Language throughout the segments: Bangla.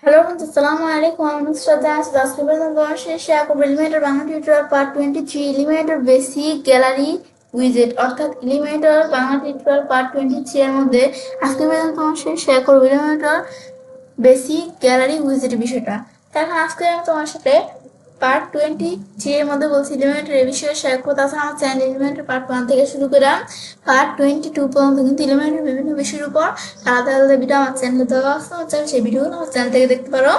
হ্যালো বন্ধু, আসসালামু আলাইকুম। আমি শ্রদ্ধা আছি। আজকে পর্যন্ত তোমার সাথে শেয়ার করবো Elementor Bangla tutorial part 23, Elementor basic gallery উইজেট, অর্থাৎ এলিমেন্টর বাংলা টিউটোরিয়াল পার্ট 23 এর মধ্যে আজকে পর্যন্ত তোমার সাথে শেয়ার করবো এলিমেন্টর বেসিক গ্যালারি উইজেট বিষয়টা। এখন আজকে আমি তোমার সাথে পার্ট 23 এর মধ্যে বলছি এলিমেন্টের এই বিষয়ে শেয়ার করবো। তাছাড়া আমার চ্যানেল এলিমেন্টের পার্ট 1 থেকে শুরু করে পার্ট 22 পর্যন্ত কিন্তু এলিমেন্টের বিভিন্ন বিষয়ের উপর আলাদা আলাদা ভিডিও আমার চ্যানেলে দেওয়া আছে। সেই ভিডিওগুলো আমার চ্যানেল থেকে দেখতে পারো।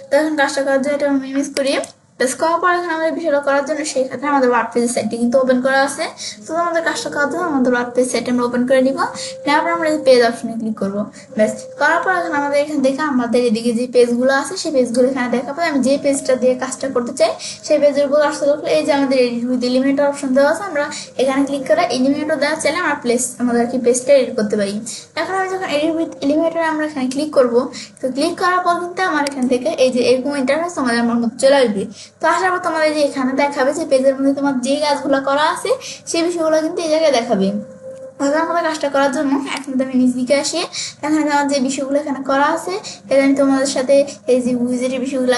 তো এখন কাজটা করার জন্য এটা আমি মিস করি। প্রেস করার পর এখন আমাদের বিষয়টা করার জন্য সেই ক্ষেত্রে আমাদের ওয়ার্ড পেজ সাইটটি কিন্তু ওপেন করা আছে। তো আমাদের কাজটা করার জন্য আমাদের ওয়ার্ড পেজ সাইট আমরা ওপেন করে নিব। নেওয়ার পর আমরা এই পেজ অপশনে ক্লিক করবো। ব্যাস করার পর এখন আমাদের এখানে দেখে আমাদের এদিকে যে পেজগুলো আছে সেই পেজগুলো এখানে দেখাবো। আমি যে পেজটা দিয়ে কাজটা করতে চাই সেই পেজের উপর আসতে লাগলে এই যে আমাদের এডিট উইথ এলিমেন্ট অপশন দেওয়া আছে, আমরা এখানে ক্লিক করে এলিমেন্টও দেওয়া চাইলে আমরা আমাদের কি পেজটা এডিট করতে পারি। এখন আমি যখন এডিট উইথ এলিমেন্টর আমরা এখানে ক্লিক করবো, তো ক্লিক করার পর কিন্তু আমার এখান থেকে এই যে এরকম ইন্টারফেস তোমাদের আমার মধ্যে চলে আসবে। তো আসার পর তোমাদের যে এখানে দেখাবে যে পেজের মধ্যে তোমার যে কাজগুলো করা আছে সেই বিষয়গুলো কিন্তু এই জায়গায় দেখাবে। এখন আমাদের কাজটা করার জন্য এখন আমি নিজ দিকে আসি। এখানে আমার যে বিষয়গুলো এখানে করা আছে এটা আমি তোমাদের সাথে এই যে উইজেটের বিষয়গুলো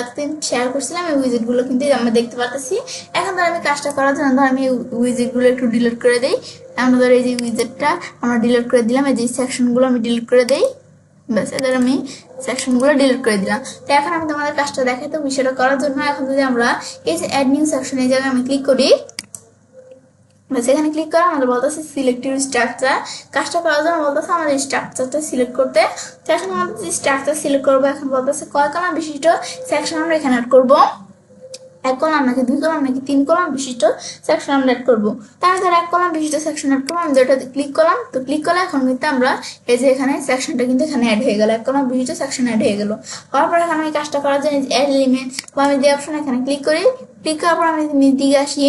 শেয়ার করছিলাম, এই উইজেটগুলো কিন্তু আমরা দেখতে পাচ্ছি। এখন ধর আমি কাজটা করার জন্য ধর আমি উইজেটগুলো একটু ডিলিট করে দিই। এখন ধর এই যে উইজেটটা আমরা ডিলিট করে দিলাম, এই যে সেকশনগুলো আমি ডিলিট করে দিই। ব্যাস এদের আমি সেকশনগুলো ডিলিট করে দিলাম। তো এখন আমি তোমাদের কাজটা দেখাই। তো বিষয়টা করার জন্য এখন যদি আমরা এই যে অ্যাড নিউ সেকশন এই জায়গায় আমি ক্লিক করি, এখানে ক্লিক করে আমাদের বলতেছে সিলেক্ট ইউর স্ট্রাকচার। কাজটা করার জন্য বলতেছে আমাদের স্ট্রাকচারটা সিলেক্ট করতে। তো এখন আমাদের যে স্ট্রাকচার সিলেক্ট করবো, এখন বলতেছে কয় কলাম বিশিষ্ট সেকশন আমরা এখানে অ্যাড করবো। 1 কলাম নাকি 2 কলাম নাকি 3 কলাম বিশিষ্ট সেকশন আমরা অ্যাড করবো। তার ধর 1 কলাম বিশিষ্ট সেকশন অ্যাড করবো। আমি যেটা ক্লিক করলাম, তো ক্লিক করলে এখন কিন্তু আমরা এই যে এখানে সেকশনটা কিন্তু এখানে অ্যাড হয়ে গেল, 1 কলাম বিশিষ্ট সেকশন অ্যাড হয়ে গেল। হওয়ার পর এখন আমি কাজটা করার জন্য অ্যাড এলিমেন্ট বা আমি যে অপশন এখানে ক্লিক করি, ক্লিক করার পর আমি নিচ দিকে আসি।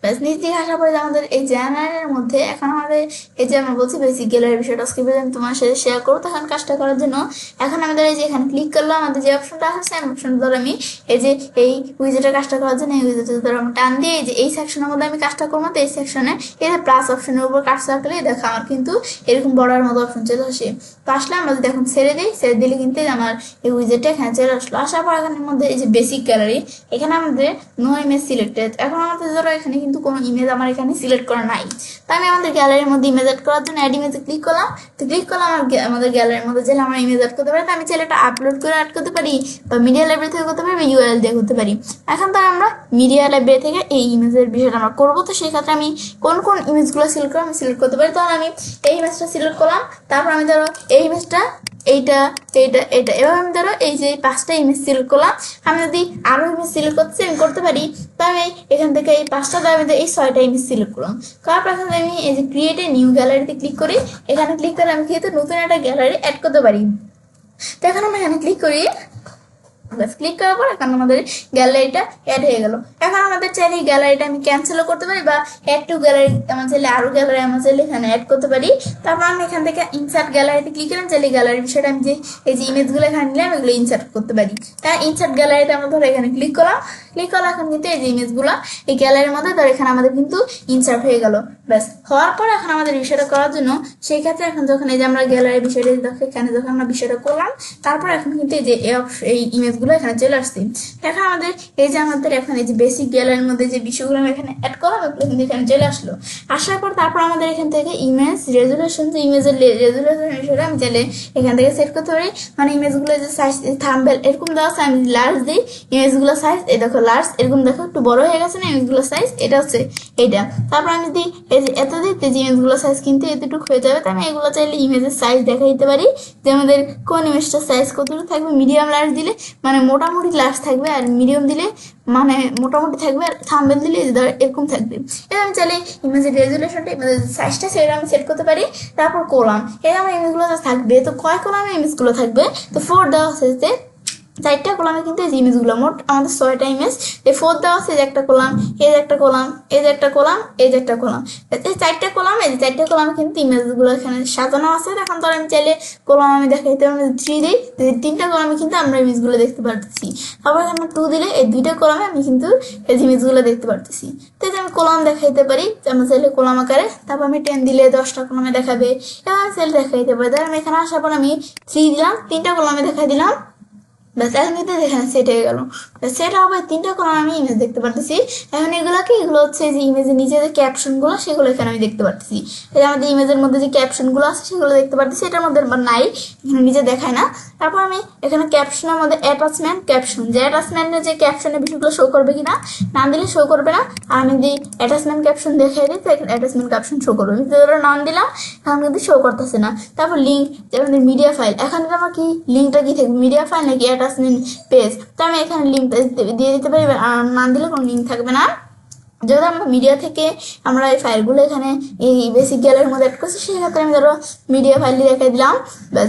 ব্যাস নিচ দিকে আসার পরে আমাদের এই জেনারেলের মধ্যে এখন আমাদের এই যে আমরা বলছি বেসিক গ্যালারির বিষয়টা আজকে আমি তোমার সাথে শেয়ার করবো। তখন কাজটা করার জন্য এখন আমাদের এই যে এখানে ক্লিক করলাম, আমাদের যে অপশনটা আছে অপশন ধরে আমি এই যে এই উইজেটের কাজটা করার জন্য এই উইজেটে ধরে আমি টান দিয়ে এই যে এই সেকশনের মধ্যে আমি কাজটা করবো। তো এই সেকশনে এই যে প্লাস অপশনের উপর কাজ রাখলে দেখো আমার কিন্তু এরকম বড়ার মতো অপশন চলে আসে। তো আসলে আমরা যদি এখন ছেড়ে দিই, ছেড়ে দিলে কিন্তু আমার এই উইজেটটা এখানে চলে আসলো। আসার পর এখানের মধ্যে এই যে বেসিক গ্যালারি এখানে আমাদের নো ইমেজ সিলেক্টেড। এখন আমাদের ধরো এখানে কিন্তু কোনো ইমেজ আমার এখানে সিলেক্ট করা নাই। তো আমি আমাদের গ্যালারির মধ্যে ইমেজ অ্যাড করার জন্য অ্যাড ইমেজে ক্লিক করলাম। তো ক্লিক করলাম আমাদের গ্যালারির মধ্যে চাইলে আমরা ইমেজ অ্যাড করতে পারি। তো আমি চাইলে এটা আপলোড করে অ্যাড করতে পারি বা মিডিয়া লাইব্রেরি থেকে করতে পারি বা ইউআরএল দিয়ে করতে পারি। এখন তো আমরা মিডিয়া লাইব্রেরি থেকে এই ইমেজের বিষয়টা আমরা করবো। তো সেই ক্ষেত্রে আমি কোন কোন ইমেজগুলো সিলেক্ট করবো আমি সিলেক্ট করতে পারি। তখন আমি এই ইমেজটা সিলেক্ট করলাম। তারপর আমি ধরো এই ইমেজটা এইটা এইটা এটা এবার আমি ধরো এই যে 5টা ইমেজ সিলেক্ট করলাম। আমি যদি আরো ইমেজ সিলেক্ট করতে আমি করতে পারি। তো আমি এখান থেকে এই 5টা দামে এই 6টা ইমেজ সিলেক্ট করলাম। করার পর আমি এই যে ক্রিয়েট এ নিউ গ্যালারিতে ক্লিক করি। এখানে ক্লিক করে আমি কিন্তু নতুন একটা গ্যালারি অ্যাড করতে পারি। তো এখন আমি এখানে ক্লিক করি। ব্যাস ক্লিক করার পর এখন আমাদের গ্যালারিটা অ্যাড হয়ে গেল। এখন আমাদের চাইলে এই গ্যালারিটা আমি ক্যান্সেলও করতে পারি বা অ্যাড টু গ্যালারি আমার চাইলে আরো গ্যালারি আমার চাইলে এখানে অ্যাড করতে পারি। তারপর আমি এখান থেকে ইনসার্ট গ্যালারিতে ক্লিক করলাম। চাইলে গ্যালারির বিষয়টা আমি যে এই যে ইমেজগুলো এখানে নিলাম এগুলো ইনসার্ট করতে পারি। তাই ইনসার্ট গ্যালারিতে আমরা ধরো এখানে ক্লিক করলাম। ক্লিক করলে এখন কিন্তু এই যে ইমেজগুলো এই গ্যালারির মধ্যে ধর এখানে আমাদের কিন্তু ইনসার্ট হয়ে গেল। ব্যাস হওয়ার পর এখন আমাদের বিষয়টা করার জন্য সেই ক্ষেত্রে এখন যখন এই যে আমরা গ্যালারির বিষয়টা দেখো এখানে যখন আমরা বিষয়টা করলাম, তারপর এখন কিন্তু এই যে এই ইমেজগুলো এখানে চলে আসছে। এখন আমাদের এই যে আমাদের এখন এই যে বেসিক গ্যালারির মধ্যে যে বিষয়গুলো আমি এখানে অ্যাড করলাম এগুলো কিন্তু এখানে চলে আসলো। আসার পর তারপর আমাদের এখান থেকে ইমেজ রেজুলেশন, যে ইমেজের রেজুলেশন হিসেবে আমি চাইলে এখান থেকে সেট করতে পারি। মানে ইমেজগুলো যে সাইজ থাম্বনেল এরকম দেওয়া আছে, আমি লার্জ দিই ইমেজগুলো সাইজ, এই দেখো লার্জ এরকম দেখো একটু বড় হয়ে গেছে না ইমেজগুলো সাইজ, এটা হচ্ছে এইটা। তারপর আমি যদি এই যে এত দিই যে ইমেজগুলো সাইজ কিন্তু এতটুকু হয়ে যাবে। তো আমি এগুলো চাইলে ইমেজের সাইজ দেখা দিতে পারি যে আমাদের কোন ইমেজটা সাইজ কতটুকু থাকবে। মিডিয়াম লার্জ দিলে মানে মোটামুটি লার্জ থাকবে, আর মিডিয়াম দিলে মানে মোটামুটি থাকবে, আর থাম্বনেল দিলে ধর এরকম থাকবে। এবার আমি চাইলে ইমেজের রেজুলেশনটা ইমেজের সাইজটা সেটা আমি সেট করতে পারি। তারপর কলাম এই আমার ইমেজগুলো থাকবে। তো কয় কলামে ইমেজগুলো থাকবে, তো 4 দেওয়া হচ্ছে চারটা কলামে কিন্তু এই ইমেজগুলো মোট আমাদের 6টা ইমেজ। এই 4 দেওয়া আছে, এই যে একটা কলাম, এই যে একটা কলাম, এই যে একটা কলাম, এই যে একটা কলাম, এই 4টা কলাম, এই যে 4টা কলামে কিন্তু ইমেজগুলো এখানে সাজানো আছে। এখন ধর আমি চাইলে কলাম আমি দেখাইতে 3 দিই, 3টা কলামে কিন্তু আমরা ইমেজগুলো দেখতে পারতেছি। আবার এখানে 2 দিলে এই 2টা কলামে আমি কিন্তু এই ইমেজগুলো দেখতে পারতেছি। তো এই যে আমি কলাম দেখাইতে পারি, আমরা চাইলে কলাম আকারে, তারপর আমি 10 দিলে 10টা কলামে দেখাবে, এবার চাইলে দেখাইতে পারি। ধর আমি এখানে আসার পর আমি 3 দিলাম, 3টা কলামে দেখাই দিলাম, ব্যাস এখন কিন্তু এখানে সেট হয়ে গেল। সেট হবে 3টা কলাম আমি ইমেজ দেখতে পারতেছি। এখন এগুলো হচ্ছে যে ইমেজের নিচে যে ক্যাপশনগুলো সেগুলো এখানে আমি দেখতে পারতেছি। এই যে আমাদের ইমেজের মধ্যে যে ক্যাপশনগুলো আছে সেগুলো দেখতে পারতেছি, এটার মধ্যে নাই, এখানে নিচে দেখায় না। তারপর আমি এখানে ক্যাপশনের মধ্যে অ্যাটাচমেন্ট ক্যাপশন, যে অ্যাটাচমেন্টের যে ক্যাপশনের বিষয়গুলো শো করবে কিনা, না দিলে শো করবে না। আর আমি যদি অ্যাটাচমেন্ট ক্যাপশন দেখাই দিই তো অ্যাটাচমেন্ট ক্যাপশন শো করবে, আমি নাম দিলাম, এখন কিন্তু শো করতেছে না। তারপর লিঙ্ক, যেমন মিডিয়া ফাইল, এখন আমার কি লিঙ্কটা কি থাকবে, মিডিয়া ফাইল নাকি অ্যাটাচমেন্ট পেজ, তো আমি এখানে লিঙ্কটা দিয়ে দিতে পারি, না দিলে কোনো লিঙ্ক থাকবে না। যদি আমরা মিডিয়া থেকে আমরা এই ফাইলগুলো এখানে এই বেসিক গ্যালারির মধ্যে অ্যাড করছি, সেক্ষেত্রে আমি ধরো মিডিয়া ফাইলটি দেখাই দিলাম।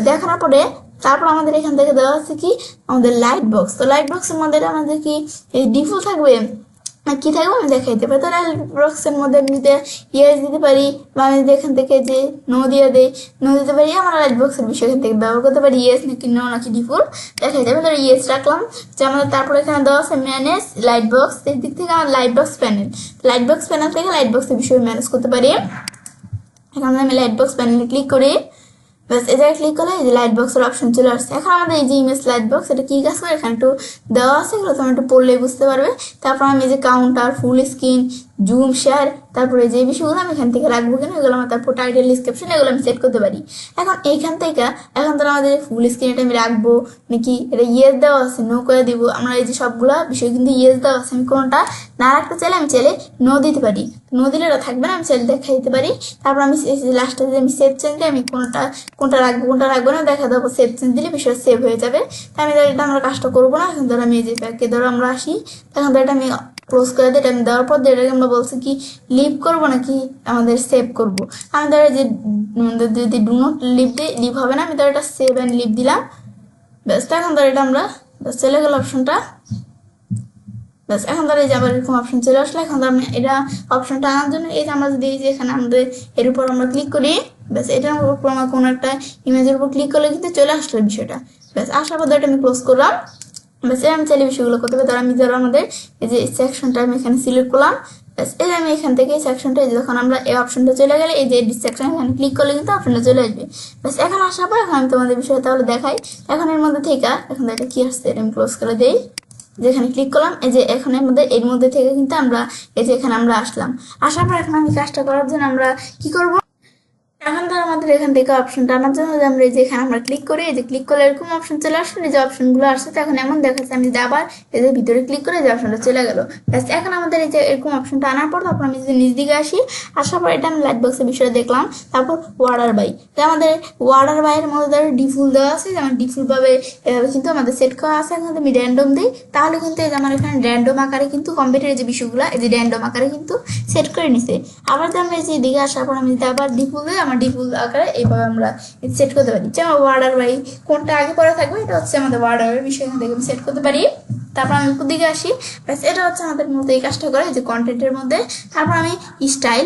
দেখানোর পরে তারপর আমাদের এখান থেকে দেওয়া আছে কি আমাদের লাইট বক্স। তো লাইট বক্সের মধ্যে আমাদের কি এই ডিফল্ট থাকবে কি থাকবে আমি দেখাইতে পারি। তো লাইট বক্সের মধ্যে আমি যদি ইয়েস দিতে পারি, বা আমি যদি এখান থেকে যে নো দিয়ে দিই, নো দিতে পারি, আমরা লাইট বক্সের বিষয় এখান থেকে ব্যবহার করতে পারি, ইয়েস নাকি নো নাকি ডিফল্ট দেখাই যাবে। ধরো ইয়েস রাখলাম, যে আমাদের তারপর এখানে দেওয়া আছে ম্যানেজ লাইট বক্স, এই দিক থেকে আমার light box panel, light box panel থেকে লাইট বক্সের বিষয় ম্যানেজ করতে পারি। এখানে আমি লাইট বক্স প্যানেলে ক্লিক করি, ব্যাস এই জায়গায় ক্লিক করলে এই যে লাইট বক্সের অপশন চলে আসছে। এখন আমাদের এই যে ইমেজ লাইট বক্স, এটা কি কাজ করে এখানে একটু দেওয়া আছে, এগুলো তুমি একটু পড়লেই বুঝতে পারবে। তারপর আমি এই যে counter, full screen, zoom, share, তারপরে যে বিষয়গুলো আমি এখান থেকে রাখবো কিনা এগুলো আমার, তারপর টাইটেল, ডিসক্রিপশন, এগুলো আমি সেট করতে পারি। এখন এইখান থেকে এখন তো আমাদের ফুল স্ক্রিন এটা আমি রাখবো নাকি এটা ইয়েস দেওয়া আছে, নো করে দিব, আমরা এই যে সবগুলো বিষয় কিন্তু ইয়েস দেওয়া আছে। আমি কোনটা না রাখতে চাইলে আমি চাইলে নো দিতে পারি, নো দিলে এটা থাকবে না, আমি চাইলে দেখাই দিতে পারি। তারপর আমি লাস্টে যে আমি সেভ চেঞ্জ দিই, আমি কোনটা রাখবো কোনটা রাখবো না দেখা দেবো, সেভ চেঞ্জ দিলে বিষয় সেভ হয়ে যাবে। তাই আমি এটা আমরা কাজটা করবো না। এখন ধরো আমি এই যে প্যাকে ধরো আমরা আসি, এখন ধরো এটা আমি ক্লোজ করে দিই, এটা আমি দেওয়ার পর এটাকে আমরা বলছি কি লিভ করবো নাকি আমাদের সেভ করবো। আমি ধরো যে যদি ডু নট লিভ দিই, লিভ হবে না, আমি ধরো এটা সেভ অ্যান্ড লিভ দিলাম, ব্যাস। এখন ধরো এটা আমরা চলে গেল অপশনটা, ব্যাস। এখন ধরো এই যে আবার এরকম অপশন চলে আসলে, এখন ধরো আমি এটা অপশনটা আনার জন্য এই যে আমরা যদি এই যে এখানে আমাদের এর উপর আমরা ক্লিক করি, ব্যাস এটার উপর আমরা কোনো একটা ইমেজের উপর ক্লিক করলে কিন্তু চলে আসলো বিষয়টা, ব্যাস। আসার পর এটা আমি ক্লোজ করলাম, ব্যাস। আমি চাইলে বিষয়গুলো করতে পারি। ধরো আমি ধরো আমাদের এই যে সেকশনটা আমি এখানে সিলেক্ট করলাম, ব্যাস। এই যে আমি এখান থেকে এই সেকশনটা যখন আমরা এই অপশনটা চলে গেলে এই যে এডিট সেকশন এখানে ক্লিক করলে কিন্তু অপশনটা চলে আসবে, ব্যাস। এখন আসার পর এখন আমি তোমাদের বিষয়টা তাহলে দেখাই। এখন এর মধ্যে থেকে এখন এটা কি আসছে এটা আমি ক্লোজ করে দিই, যেখানে ক্লিক করলাম এই যে এখন এর মধ্যে থেকে কিন্তু আমরা এই যে এখানে আমরা আসলাম। আসার পর এখন আমি কাজটা করার জন্য আমরা কি করব, এখন ধর আমাদের এখান থেকে অপশনটা আনার জন্য আমরা এই যে এখানে আমরা ক্লিক করি, এই যে ক্লিক করলে এরকম অপশন চলে আসলো, এই যে অপশনগুলো আসছে। তো এখন এমন দেখাচ্ছে আমি যদি আবার এই যে ভিতরে ক্লিক করে যে অপশনটা চলে গেল, ব্যাস। এখন আমাদের এই যে এরকম অপশনটা আনার পর তারপর আমি যদি নিচ দিকে আসি, আসার পর এটা আমি লাইট বক্সের বিষয়ে দেখলাম। তারপর ওয়ার্ডার বাই, তো আমাদের ওয়ার্ডার বাইয়ের মধ্যে ধরো ডিফল্ট দেওয়া আছে, যেমন ডিফল্ট ভাবে এভাবে কিন্তু আমাদের সেট করা আছে। এখন আমি র্যান্ডম দিই, তাহলে কিন্তু এই যে আমার এখানে র্যান্ডম আকারে কিন্তু কম্পিউটারের যে বিষয়গুলো এই যে র্যান্ডম আকারে কিন্তু সেট করে নিছে। আবার আমরা এই যে দিকে আসার পর আমি যদি আবার ডিফল্ট দিই, আমার ডিফল্ট আকারে এইভাবে আমরা সেট করতে পারি। যেমন ওয়ার্ডার বাই কোনটা আগে পরে থাকবে, এটা হচ্ছে আমাদের ওয়ার্ডারের বিষয় এখান থেকে সেট করতে পারি। তারপর আমি উপর দিকে আসি, ব্যাস। এটা হচ্ছে আমাদের মধ্যে এই কাজটা করে যে কন্টেন্টের মধ্যে। তারপর আমি স্টাইল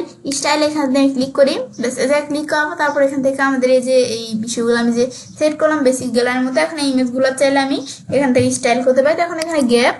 এখান থেকে ক্লিক করি, ব্যাস। এটা ক্লিক করবো, তারপর এখান থেকে আমাদের এই যে এই বিষয়গুলো আমি যে সেট করলাম বেসিক গ্যালারির মধ্যে, এখন এই ইমেজগুলো চাইলে আমি এখান থেকে স্টাইল করতে পারি। তখন এখানে গ্যাপ,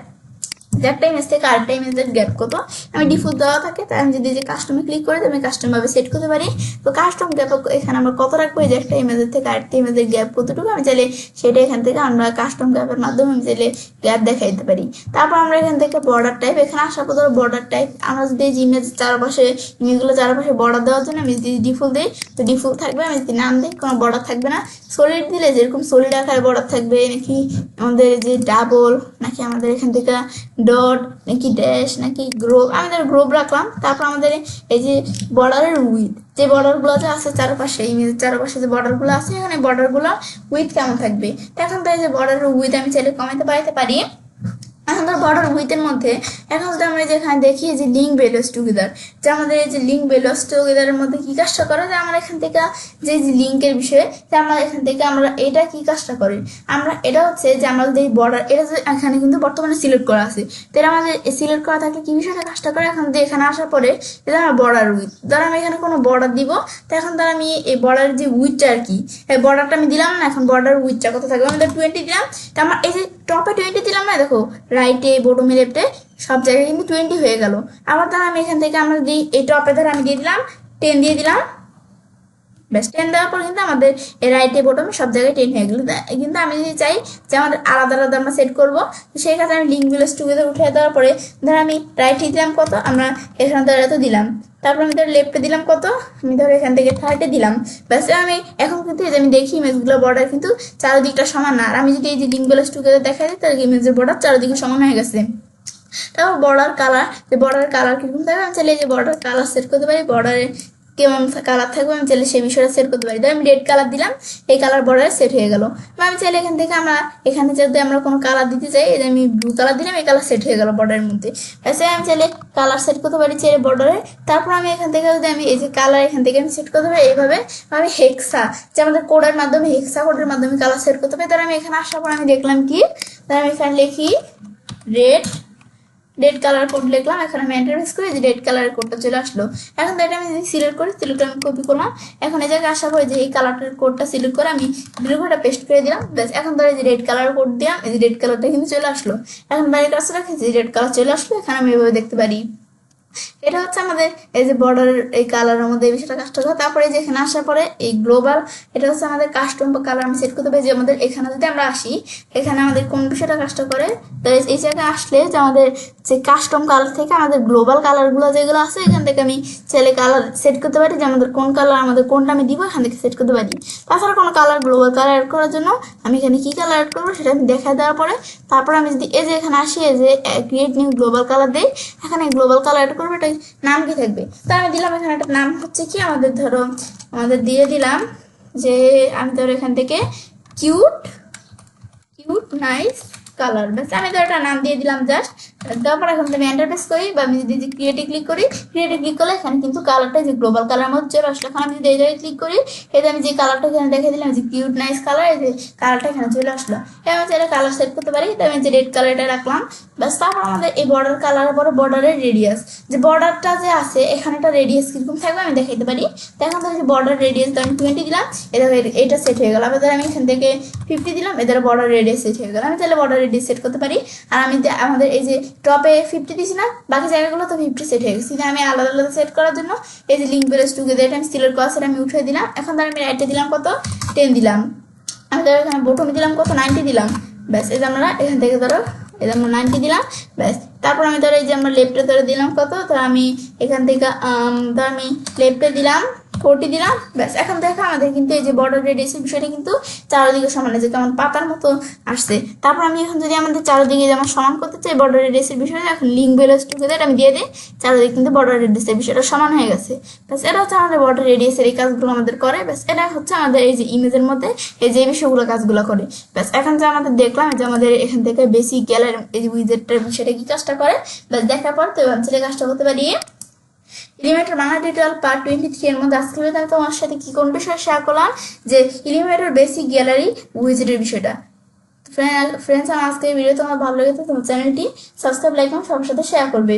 একটা ইমেজ থেকে আরেকটা ইমেজের গ্যাপ কত আমি ডিফল্ট দেওয়া থাকে, তাই আমি যদি যে কাস্টমে ক্লিক করে আমি কাস্টম ভাবে সেট করতে পারি। তো কাস্টম গ্যাপ এখানে আমরা কত রাখবো, এই যে একটা ইমেজের থেকে আরেকটা ইমেজের গ্যাপ কতটুকু আমি চাইলে সেটা এখান থেকে আমরা কাস্টম গ্যাপের মাধ্যমে আমি চাইলে গ্যাপ দেখাই দিতে পারি। তারপর আমরা এখান থেকে বর্ডার টাইপ, এখানে আসার পর বর্ডার টাইপ আমরা যদি এই ইমেজ চারপাশে ইমেজগুলো চারপাশে বর্ডার দেওয়ার জন্য আমি যদি ডিফল্ট দিই তো ডিফল্ট থাকবে, আমি যদি নাম দিই কোনো বর্ডার থাকবে না। সলিড দিলে যেরকম সলিড আকারে বর্ডার থাকবে, নাকি আমাদের যে ডাবল, নাকি আমাদের এখান থেকে ডট, নাকি ড্যাশ, নাকি গ্রুপ, আমি ধর গ্রুপ রাখলাম। তারপর আমাদের এই যে বর্ডারের উইথ, যে বর্ডারগুলো যে আছে চারপাশে ইমেজের চারপাশে যে বর্ডারগুলো আছে, এখানে বর্ডারগুলো উইথ কেমন থাকবে। তো এখন তো এই যে বর্ডারের উইথ আমি চাইলে কমাইতে বাড়াইতে পারি, এখন ধর বর্ডার উইথের মধ্যে এখন যদি আমরা যেখানে দেখি যে লিঙ্ক ভ্যালুস টুগেদার, যে আমাদের এই যে লিঙ্ক ভ্যালুস টুগেদারের মধ্যে কি কাজটা করে, যে আমরা এখান থেকে যে লিঙ্কের বিষয়ে, যে আমরা এখান থেকে আমরা এটা কি কাজটা করি, আমরা এটা হচ্ছে যে আমরা যদি বর্ডার এটা যে এখানে কিন্তু বর্তমানে সিলেক্ট করা আছে, তাহলে আমাদের সিলেক্ট করা থাকলে কি বিষয়টা কাজটা করে, এখন যদি এখানে আসার পরে এটা আমরা বর্ডার উইথ, ধর আমি এখানে কোনো বর্ডার দিব, তো এখন ধর আমি এই বর্ডারের যে উইথটা আর কি, এই বর্ডারটা আমি দিলাম না, এখন বর্ডার উইথটা কত থাকবে, আমাদের 20 দিলাম, তো আমার এই যে টপে 20 দিলাম না, দেখো রাইটে বটমে লেফটে সব জায়গায় কিন্তু 20 হয়ে গেল। আবার ধর আমি এখান থেকে আমরা দিই এই টপে ধর আমি দিয়ে দিলাম 10 দিয়ে দিলাম, ব্যাস 10 দেওয়ার পর কিন্তু আমাদের এই রাইটে বটমে সব জায়গায় 10 হয়ে গেল। কিন্তু আমি যদি চাই যে আমাদের আলাদা আলাদা আমরা সেট করবো, তো সেই ক্ষেত্রে আমি লিঙ্ক ভ্যালুস টুগেদার উঠে দেওয়ার পরে ধর আমি রাইটে দিলাম কত, আমরা এখানে ধর এত দিলাম, তারপর আমি ধর লেফটে দিলাম কত, আমি ধর এখান থেকে 30 দিলাম, ব্যাস আমি এখন কিন্তু এই যে আমি দেখি ইমেজগুলো বর্ডার কিন্তু চারিদিকটা সমান না, আর আমি যদি এই যে লিঙ্ক ভ্যালুস টুগেদার দেখা দিই তাহলে ইমেজের বর্ডার চারিদিকে সমান হয়ে গেছে। তারপর বর্ডার কালার, যে বর্ডার কালার কিরকম থাকবে, আমি চাইলে যে বর্ডার কালার সেট করতে পারি, বর্ডারে কেমন কালার থাকবে আমি চাইলে সেই বিষয়টা সেট করতে পারি। আমি রেড কালার দিলাম, এই কালার বর্ডারে সেট হয়ে গেল। বা আমি চাইলে এখান থেকে আমরা এখানে যদি আমরা কোনো কালার দিতে চাই, এই যে আমি ব্লু কালার দিলাম, এই কালার সেট হয়ে গেল বর্ডারের মধ্যে। এসে আমি চাইলে কালার সেট করতে পারি চাইলে বর্ডারে। তারপর আমি এখান থেকে যদি আমি এই যে কালার এখান থেকে আমি সেট করতে পারি এইভাবে, আমি হেক্সা যে আমাদের কোডের মাধ্যমে হেক্সা কোডের মাধ্যমে কালার সেট করতে পারি। তাহলে আমি এখানে আসার পর আমি দেখলাম কি, তাহলে আমি এখানে লিখি রেড কালার কোড লিখলাম, এখন আমি এন্টার প্রেস করি, যে রেড কালারের কোডটা চলে আসলো। এখন এটা আমি যদি সিলেক্ট করি, সিলেক্ট করে আমি কপি করলাম, এখন এই জায়গায় আসার পরে যে এই কালারটার কোডটা সিলেক্ট করে আমি ব্লু কোডটা পেস্ট করে দিলাম, ব্যাস এখন ধরে যে রেড কালার কোড দিলাম, এই যে রেড কালারটা কিন্তু চলে আসলো। এখন বাইরের কাছে রাখি রেড কালার চলে আসলো, এখানে আমি এভাবে দেখতে পারি। এটা হচ্ছে আমাদের এই যে বর্ডারের এই কালারের মধ্যে এই বিষয়টা কাজটা করে। তারপরে যে এখানে আসার পরে এই গ্লোবাল, এটা হচ্ছে আমাদের কাস্টম বা কালার আমি সেট করতে পারি, যে আমাদের এখানে যদি আমরা আসি, এখানে আমাদের কোন বিষয়টা কাজটা করে, তাহলে এই জায়গায় আসলে যে আমাদের যে কাস্টম কালার থেকে আমাদের গ্লোবাল কালারগুলো যেগুলো আছে এখান থেকে আমি ছেলে কালার সেট করতে পারি, যে আমাদের কোন কালার আমাদের কোনটা আমি দিব এখান থেকে সেট করতে পারি। তাছাড়া কোনো কালার গ্লোবাল কালার অ্যাড করার জন্য আমি এখানে কি কালার অ্যাড করবো সেটা আমি দেখা দেওয়ার পরে, তারপর আমি যদি এই যে এখানে আসি এই যে ক্রিয়েট নিউ গ্লোবাল কালার দিই, এখানে গ্লোবাল কালার অ্যাড করবো, এটা নাম কি থাকবে, তা আমি দিলাম এখানে একটা নাম হচ্ছে কি আমাদের ধরো আমাদের দিয়ে দিলাম যে আমি ধরো এখান থেকে কিউট নাইস কালার, ব্যাস আমি তো একটা নাম দিয়ে দিলাম জাস্ট। তারপর এখন আমি এন্টার প্রেস করি, বা আমি যদি ক্রিয়েটে ক্লিক করি, ক্রিয়েটে ক্লিক করলে এখানে কিন্তু কালারটা যে গ্লোবাল কালার মধ্যে চলে আসলো। এখন আমি যদি এই জায়গায় ক্লিক করি, এতে আমি যে কালারটা এখানে দেখে দিলাম যে কিউট নাইস কালার, এই যে কালারটা এখানে চলে আসলো। এবার আমি চাইলে কালার সেট করতে পারি, তাই আমি যে রেড কালারটা রাখলাম, ব্যাস। তারপর আমাদের এই বর্ডার কালারের পরে বর্ডারের রেডিয়াস, যে বর্ডারটা যে আছে এখানে একটা রেডিয়াস কিরকম থাকবে আমি দেখাইতে পারি। তো এখন ধর যে বর্ডার রেডিয়াস আমি 20 দিলাম, এটা সেট হয়ে গেল। এবার আমি এখান থেকে 50 দিলাম, এদের বর্ডার রেডিয়াস সেট হয়ে গেল। আমি চাইলে বর্ডার রেডিয়াস সেট করতে পারি। আর আমি আমাদের এই যে টপে 50 দিছি না, বাকি জায়গাগুলো তো 50 সেট হয়ে গেছে। আমি আলাদা আলাদা সেট করার জন্য এই যে লিঙ্ক ভ্যালুস টুগেদার এটা আমি সিলেক্ট করা সেটা আমি উঠে দিলাম। এখন ধর আমি রাইটে দিলাম কত 10 দিলাম, আমি ধরো এখানে বটমে দিলাম কত 90 দিলাম, ব্যাস। এই যে আমরা এখান থেকে ধরো এই যে আমরা 90 দিলাম, ব্যাস। তারপর আমি ধরো এই যে আমরা লেফটে ধরে দিলাম কত, তো আমি এখান থেকে ধর আমি লেফটে দিলাম 40 দিলাম, ব্যাস। এখন দেখো আমাদের কিন্তু এই যে বর্ডার রেডিয়াসের বিষয়টা কিন্তু চারদিকে সমান আছে, কেমন পাতার মতো আসছে। তারপর আমি এখন যদি আমাদের চারদিকে যেমন সমান করতে চাই বর্ডার রেডিয়াসের বিষয়টা, এখন লিঙ্ক ভ্যালুস টুগেদার আমি দিয়ে দিই, চারদিকে কিন্তু বর্ডার রেডিয়াসের বিষয়টা সমান হয়ে গেছে, ব্যাস। এটা হচ্ছে আমাদের বর্ডার রেডিয়াসের এই কাজগুলো আমাদের করে, ব্যাস। এটা হচ্ছে আমাদের এই যে ইমেজের মধ্যে এই যে বিষয়গুলো কাজগুলো করে, ব্যাস। এখন যে আমাদের দেখলাম যে আমাদের এখান থেকে বেসিক গ্যালারি এই যে উইজেটটার বিষয়টা কি কাজটা করে, ব্যাস। দেখার পর তো ছেলে কাজটা করতে পারি। এলিমেন্টার বাংলা টিউটোরিয়াল পার্ট 23 এর মধ্যে আজকে আমি তোমার সাথে কি কোন বিষয়ে শেয়ার করলাম, যে এলিমেন্টার বেসিক গ্যালারি উইজেটের বিষয়টা। ফ্রেন্ডস, আমার আজকে এই ভিডিও তোমার ভালো লেগেছে তোমার চ্যানেলটি সাবস্ক্রাইব, লাইক এবং সবার সাথে শেয়ার করবে।